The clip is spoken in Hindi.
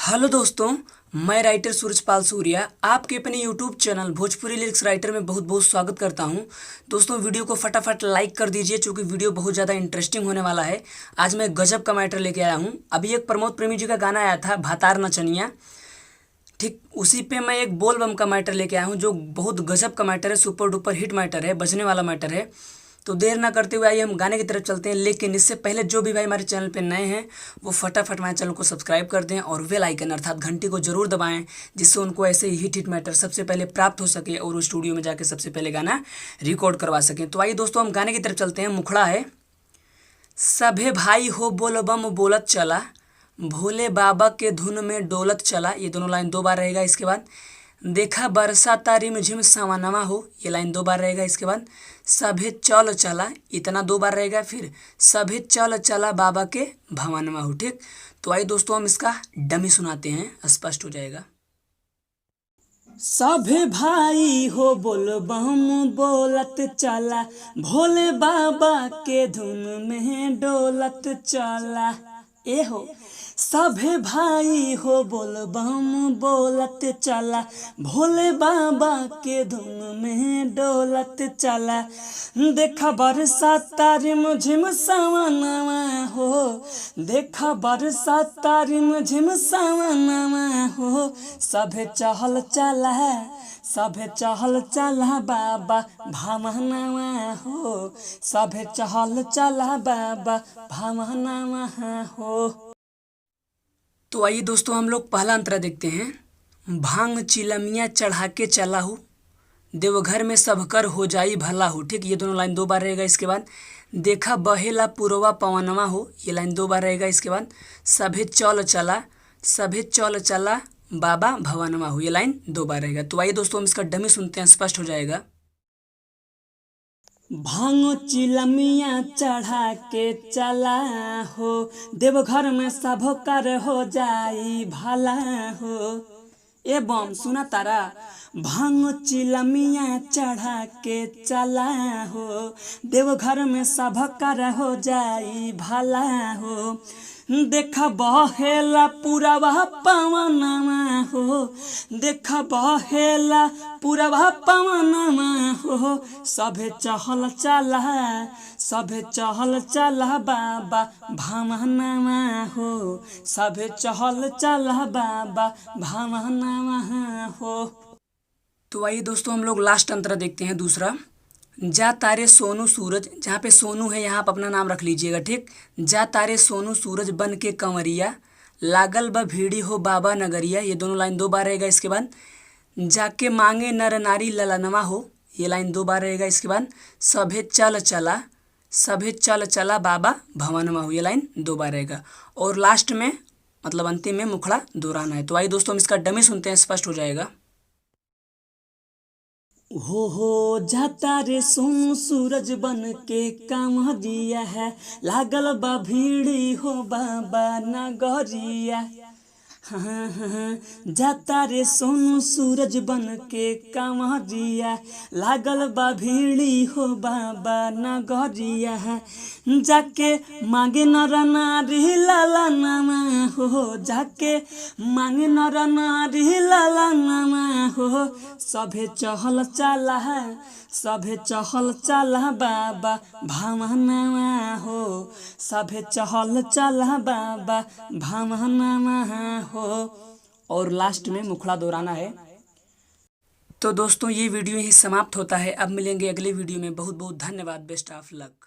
हेलो दोस्तों, मैं राइटर सूरजपाल सूर्या आपके अपने YouTube channel Bhojpuri lyrics writer में बहुत बहुत स्वागत करता हूं। दोस्तों, वीडियो को फटाफट लाइक कर दीजिए क्योंकि वीडियो बहुत ज़्यादा इंटरेस्टिंग होने वाला है। आज मैं गजब का मैटर लेके आया हूं। अभी एक प्रमोद प्रेमी जी का गाना आया था भातार नचनिया, ठीक उसी पे मैं एक बोल बम का मैटर लेके आया हूँ जो बहुत गजब का मैटर है, सुपर डुपर हिट मैटर है, बजने वाला मैटर है। तो देर ना करते हुए आइए हम गाने की तरफ चलते हैं। लेकिन इससे पहले जो भी भाई हमारे चैनल पे नए हैं वो फटाफट हमारे चैनल को सब्सक्राइब कर दें और बेल आइकन अर्थात घंटी को जरूर दबाएं, जिससे उनको ऐसे ही हिट मैटर सबसे पहले प्राप्त हो सके और वो स्टूडियो में जाके सबसे पहले गाना रिकॉर्ड करवा सकें। तो आइए दोस्तों हम गाने की तरफ चलते हैं। मुखड़ा है, सभे भाई हो बोल बम बोलत चला, भोले बाबा के धुन में डोलत चला। ये दोनों लाइन दो बार रहेगा। इसके बाद देखा बरसा तारी झिम सावनवा हो, ये लाइन दो बार रहेगा। इसके बाद सभे चल चला, इतना दो बार रहेगा। फिर सभे चल चला बाबा के भवनवा हो। ठीक, तो आइए दोस्तों हम इसका डमी सुनाते हैं, स्पष्ट हो जाएगा। सभे भाई हो बोल बम बोलत चला, भोले बाबा के धुन में डोलत चला। ए हो सभे भाई हो बोल बम बोलत चला, भोले बाबा के धुन में डोलत चला। देखा बरसा तारी झिम सावनवा हो, देखा बरसा तारी झिम सावनवा हो। सभे चहल चला, सभे चहल चला बाबा भवनवा हो, सभे चहल चला बाबा भवनवा हो। तो आइए दोस्तों हम लोग पहला अंतरा देखते हैं। भांग चिलमिया चढ़ा के चला हूँ, देवघर में सब कर हो जाई भला हो। ठीक, ये दोनों लाइन दो बार रहेगा। इसके बाद देखा बहेला पुरवा पवनवा हो, ये लाइन दो बार रहेगा। इसके बाद सभे चल चला, सभे चल चला बाबा भवनवा हो, ये लाइन दो बार रहेगा। तो आइए दोस्तों हम इसका डमी सुनते हैं, स्पष्ट हो जाएगा। भांगो चिलमिया चढ़ा के चला हो, देवघर में सब कर हो जाई भला हो। ए बम सुना तारा, भांगो चिलमिया चढ़ा के चला हो, देवघर में सब कर हो जाई भला हो। देखा बहेला पुरवा पवनवा हो, देखा बहेला पुरवा पवनवा हो। सभे चहल चला, सभे चहल चला बाबा भवनवा हो, सभे चहल चला बाबा भवनवा हो। तो आइए दोस्तों हम लोग लास्ट अंतरा देखते हैं, दूसरा। जा तारे सोनू सूरज, जहाँ पे सोनू है यहाँ आप अपना नाम रख लीजिएगा। ठीक, जा तारे सोनू सूरज बन के कंवरिया, लागल बा भीड़ी हो बाबा नगरिया, ये दोनों लाइन दो बार रहेगा। इसके बाद जाके मांगे नर नारी ललनवा हो, ये लाइन दो बार रहेगा। इसके बाद सभे चल चला, सभे चल चला बाबा भवनवा हो, ये लाइन दो बार रहेगा। और लास्ट में मतलब अंतिम में मुखड़ा दोहराना है। तो आइए दोस्तों हम इसका डमी सुनते हैं, स्पष्ट हो जाएगा। हो जाता रे सोनू सूरज बन के कांवरिया है, लागल बा भीड़ी हो बाबा नगरिया। हाँ, जाता रे सोनू सूरज बन के कांवरिया, लागल बा भीड़ी हो बाबा नगरिया। जाके मांगे नर नारी ललनवा हो, जाके मांगे नर नारी ललनवा हो। सभे चहल चला है, सभे चहल चला बाबा भवनवा हो, सभे चहल चला बाबा भवनवा हो। और लास्ट में मुखड़ा दोहराना है। तो दोस्तों ये वीडियो यही समाप्त होता है। अब मिलेंगे अगले वीडियो में। बहुत बहुत धन्यवाद। Best of luck.